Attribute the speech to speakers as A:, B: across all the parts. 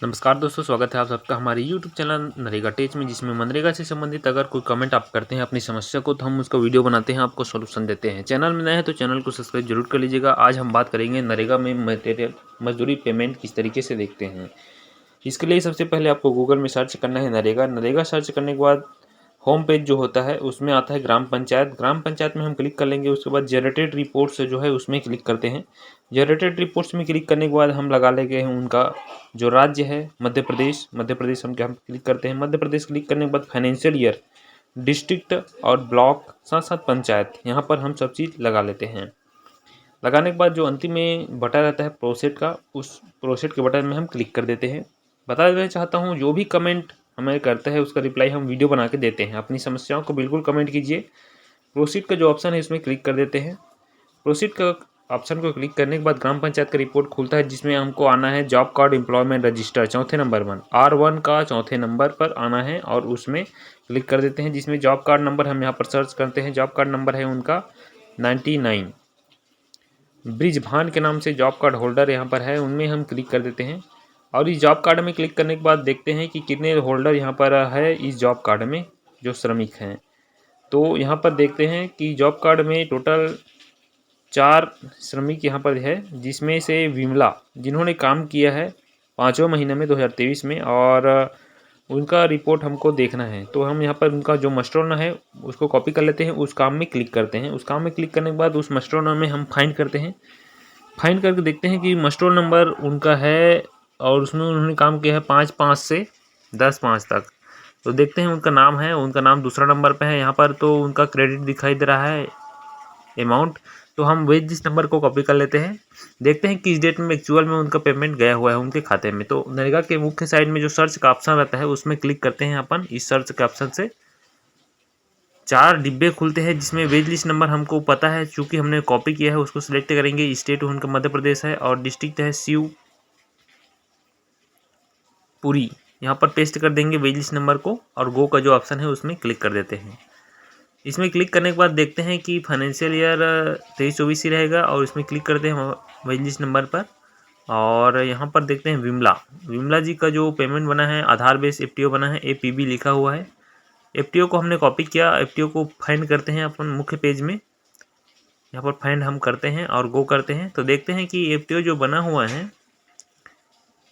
A: नमस्कार दोस्तों, स्वागत है आप सबका हमारे YouTube चैनल नरेगा टेच में, जिसमें मनरेगा से संबंधित अगर कोई कमेंट आप करते हैं अपनी समस्या को, तो हम उसका वीडियो बनाते हैं, आपको सॉल्यूशन देते हैं। चैनल में नए हैं तो चैनल को सब्सक्राइब जरूर कर लीजिएगा। आज हम बात करेंगे नरेगा में मटेरियल मजदूरी पेमेंट किस तरीके से देखते हैं। इसके लिए सबसे पहले आपको गूगल में सर्च करना है नरेगा। नरेगा सर्च करने के बाद होम पेज जो होता है उसमें आता है ग्राम पंचायत। ग्राम पंचायत में हम क्लिक कर लेंगे। उसके बाद जनरेटेड रिपोर्ट्स जो है उसमें क्लिक करते हैं। जनरेटेड रिपोर्ट्स में क्लिक करने के बाद हम लगा लेंगे उनका जो राज्य है मध्य प्रदेश। मध्य प्रदेश हम क्लिक करते हैं। मध्य प्रदेश क्लिक करने के बाद फाइनेंशियल ईयर, डिस्ट्रिक्ट और ब्लॉक साथ साथ पंचायत, यहाँ पर हम सब चीज़ लगा लेते हैं। लगाने के बाद जो अंतिम में बटन रहता है प्रोसेट का, उस प्रोसेट के बटन में हम क्लिक कर देते हैं। बता देना चाहता हूँ, जो भी कमेंट हमें करता है उसका रिप्लाई हम वीडियो बना के देते हैं। अपनी समस्याओं को बिल्कुल कमेंट कीजिए। प्रोसीड का जो ऑप्शन है इसमें क्लिक कर देते हैं। प्रोसीड का ऑप्शन को क्लिक करने के बाद ग्राम पंचायत का रिपोर्ट खुलता है, जिसमें हमको आना है जॉब कार्ड एम्प्लॉयमेंट रजिस्टर चौथे नंबर 1 R1 का चौथे नंबर पर आना है और उसमें क्लिक कर देते हैं। जिसमें जॉब कार्ड नंबर हम यहाँ पर सर्च करते हैं। जॉब कार्ड नंबर है उनका 99। ब्रिजभान के नाम से जॉब कार्ड होल्डर यहाँ पर है, उनमें हम क्लिक कर देते हैं। और इस जॉब कार्ड में क्लिक करने के बाद देखते हैं कि कितने होल्डर यहाँ पर है इस जॉब कार्ड में जो श्रमिक हैं। तो यहाँ पर देखते हैं कि जॉब कार्ड में टोटल 4 श्रमिक यहाँ पर है, जिसमें से विमला जिन्होंने काम किया है 5वें महीने में 2023 में, और उनका रिपोर्ट हमको देखना है। तो हम यहाँ पर उनका जो मस्टरना है उसको कॉपी कर लेते हैं। उस काम में क्लिक करते हैं। उस काम में क्लिक करने के बाद उस मस्टरना में हम फाइंड करते हैं। फाइंड करके देखते हैं कि मस्टर नंबर उनका है और उसमें उन्होंने काम किया है 5/5 से 10/5 तक। तो देखते हैं उनका नाम है, उनका नाम दूसरा नंबर पे है यहाँ पर। तो उनका क्रेडिट दिखाई दे रहा है अमाउंट। तो हम वेज जिस नंबर को कॉपी कर लेते हैं। देखते हैं किस डेट में एक्चुअल में उनका पेमेंट गया हुआ है उनके खाते में। तो नरेगा के मुख्य साइड में जो सर्च का ऑप्शन रहता है उसमें क्लिक करते हैं अपन। इस सर्च के ऑप्शन से 4 डिब्बे खुलते हैं, जिसमें वेज लिस्ट नंबर हमको पता है चूँकि हमने कॉपी किया है, उसको सिलेक्ट करेंगे। स्टेट उनका मध्य प्रदेश है और डिस्ट्रिक्ट है शिवपुरी। यहाँ पर पेस्ट कर देंगे वेज लिस्ट नंबर को और गो का जो ऑप्शन है उसमें क्लिक कर देते हैं। इसमें क्लिक करने के बाद देखते हैं कि फाइनेंशियल ईयर 23-24 ही रहेगा और इसमें क्लिक करते हैं वेज लिस्ट नंबर पर। और यहाँ पर देखते हैं विमला जी का जो पेमेंट बना है आधार बेस FTO बना है, APB लिखा हुआ है। FTO को हमने कॉपी किया। FTO को फाइंड करते हैं अपन मुख्य पेज में। यहाँ पर फाइंड हम करते हैं और गो करते हैं। तो देखते हैं कि FTO जो बना हुआ है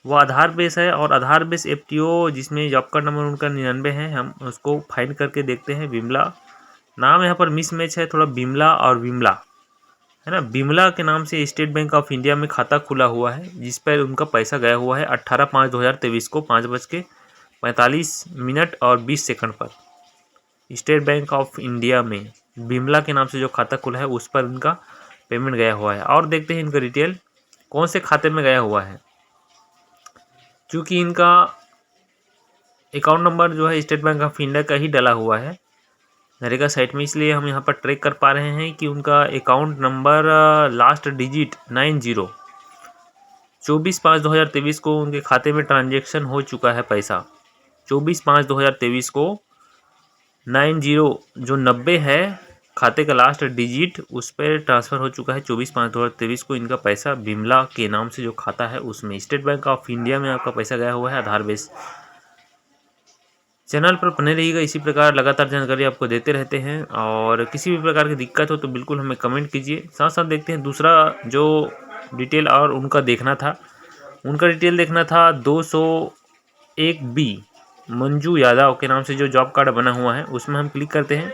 A: वो आधार बेस है और आधार बेस FTO जिसमें जॉब कार्ड नंबर उनका 99 है। हम उसको फाइंड करके देखते हैं। विमला नाम यहाँ पर मिसमैच है थोड़ा, बिमला और विमला है ना। बिमला के नाम से स्टेट बैंक ऑफ इंडिया में खाता खुला हुआ है, जिस पर उनका पैसा गया हुआ है 18/5/2023 को 5:45 और 20 सेकंड पर। स्टेट बैंक ऑफ इंडिया में बिमला के नाम से जो खाता खुला है उस पर उनका पेमेंट गया हुआ है। और देखते हैं इनका डिटेल कौन से खाते में गया हुआ है। क्योंकि इनका अकाउंट नंबर जो है स्टेट बैंक ऑफ इंडिया का ही डला हुआ है नरेगा साइट में, इसलिए हम यहाँ पर ट्रैक कर पा रहे हैं कि उनका अकाउंट नंबर लास्ट डिजिट 90 24/5/2023 को उनके खाते में ट्रांजैक्शन हो चुका है पैसा। 24/5/2023 को 90 जो 90 है खाते का लास्ट डिजिट उस पर ट्रांसफ़र हो चुका है। 24/5/2023 को इनका पैसा बिमला के नाम से जो खाता है उसमें स्टेट बैंक ऑफ इंडिया में आपका पैसा गया हुआ है आधार बेस। चैनल पर बने रहिएगा, इसी प्रकार लगातार जानकारी आपको देते रहते हैं। और किसी भी प्रकार की दिक्कत हो तो बिल्कुल हमें कमेंट कीजिए। साथ साथ देखते हैं दूसरा जो डिटेल और उनका देखना था। उनका डिटेल देखना था 201B मंजू यादव के नाम से जो जॉब कार्ड बना हुआ है उसमें हम क्लिक करते हैं।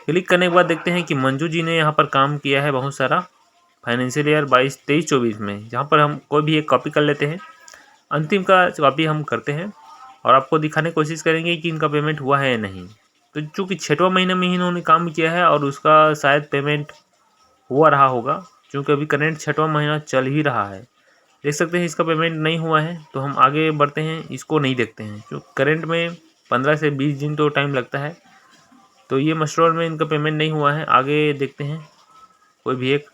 A: क्लिक करने के बाद देखते हैं कि मंजू जी ने यहाँ पर काम किया है बहुत सारा फाइनेंशियल ईयर 23-24 में, जहाँ पर हम कोई भी एक कॉपी कर लेते हैं। अंतिम का कॉपी हम करते हैं और आपको दिखाने की कोशिश करेंगे कि इनका पेमेंट हुआ है या नहीं। तो चूँकि 6वें महीने में ही इन्होंने काम किया है और उसका शायद पेमेंट हुआ रहा होगा, क्योंकि अभी करेंट 6वां महीना चल ही रहा है। देख सकते हैं इसका पेमेंट नहीं हुआ है, तो हम आगे बढ़ते हैं, इसको नहीं देखते हैं। जो करेंट में 15 से 20 दिन तो टाइम लगता है। तो ये मस्टरल में इनका पेमेंट नहीं हुआ है। आगे देखते हैं कोई भी एक,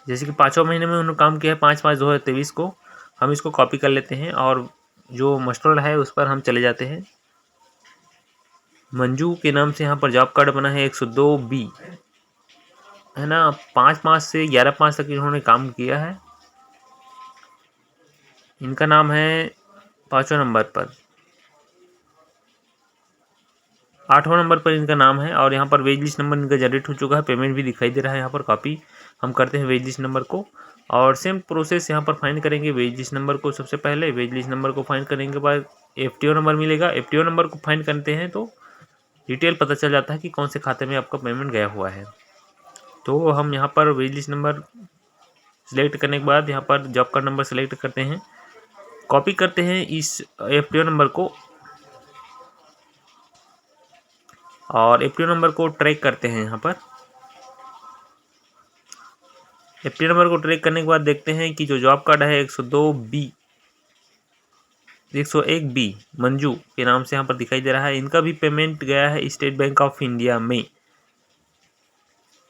A: जैसे कि 5वें महीने में उन्होंने काम किया है 5/5/2023 को। हम इसको कॉपी कर लेते हैं और जो मस्टरल है उस पर हम चले जाते हैं। मंजू के नाम से यहाँ पर जॉब कार्ड बना है 102B है ना। 5/5 से 11/5 तक इन्होंने काम किया है। इनका नाम है 5वें नंबर पर, 8वां नंबर पर इनका नाम है और यहाँ पर वेज लिस्ट नंबर इनका जनरेट हो चुका है। पेमेंट भी दिखाई दे रहा है यहाँ पर। कॉपी हम करते हैं वेज लिस्ट नंबर को और सेम प्रोसेस यहाँ पर फाइंड करेंगे वेज लिस्ट नंबर को। सबसे पहले वेज लिस्ट नंबर को फाइंड करने के बाद एफटीओ नंबर मिलेगा। एफटीओ नंबर को फाइंड करते हैं तो डिटेल पता चल जाता है कि कौन से खाते में आपका पेमेंट गया हुआ है। तो हम यहाँ पर वेज लिस्ट नंबर सेलेक्ट करने के बाद यहाँ पर जॉब कार्ड नंबर सेलेक्ट करते हैं, कॉपी करते हैं इस एफटीओ नंबर को और एफटीओ नंबर को ट्रैक करते हैं। यहाँ पर एफटीओ नंबर को ट्रैक करने के बाद देखते हैं कि जो जॉब कार्ड है 101B मंजू के नाम से यहाँ पर दिखाई दे रहा है। इनका भी पेमेंट गया है स्टेट बैंक ऑफ इंडिया में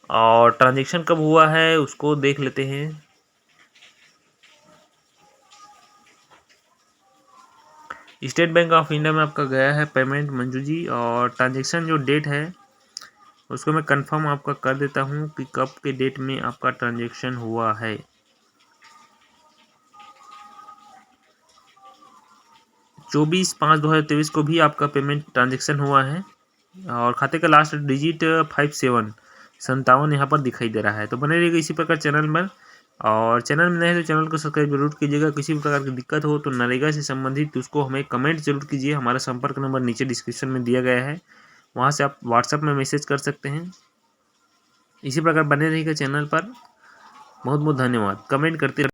A: और ट्रांजैक्शन कब हुआ है उसको देख लेते हैं। स्टेट बैंक ऑफ इंडिया में आपका गया है पेमेंट मंजू जी, और ट्रांजैक्शन जो डेट है उसको मैं कंफर्म आपका कर देता हूँ कि कब के डेट में आपका ट्रांजैक्शन हुआ है। 24/5/2023 को भी आपका पेमेंट ट्रांजैक्शन हुआ है और खाते का लास्ट डिजिट 57 यहाँ पर दिखाई दे रहा है। तो बने रहिएगा इसी प्रकार चैनल पर, और चैनल में नए हैं तो चैनल को सब्सक्राइब जरूर कीजिएगा। किसी भी प्रकार की दिक्कत हो तो नरेगा से संबंधित उसको हमें कमेंट जरूर कीजिए। हमारा संपर्क नंबर नीचे डिस्क्रिप्शन में दिया गया है, वहाँ से आप व्हाट्सएप में मैसेज कर सकते हैं। इसी प्रकार बने रहिएगा चैनल पर। बहुत बहुत धन्यवाद। कमेंट करते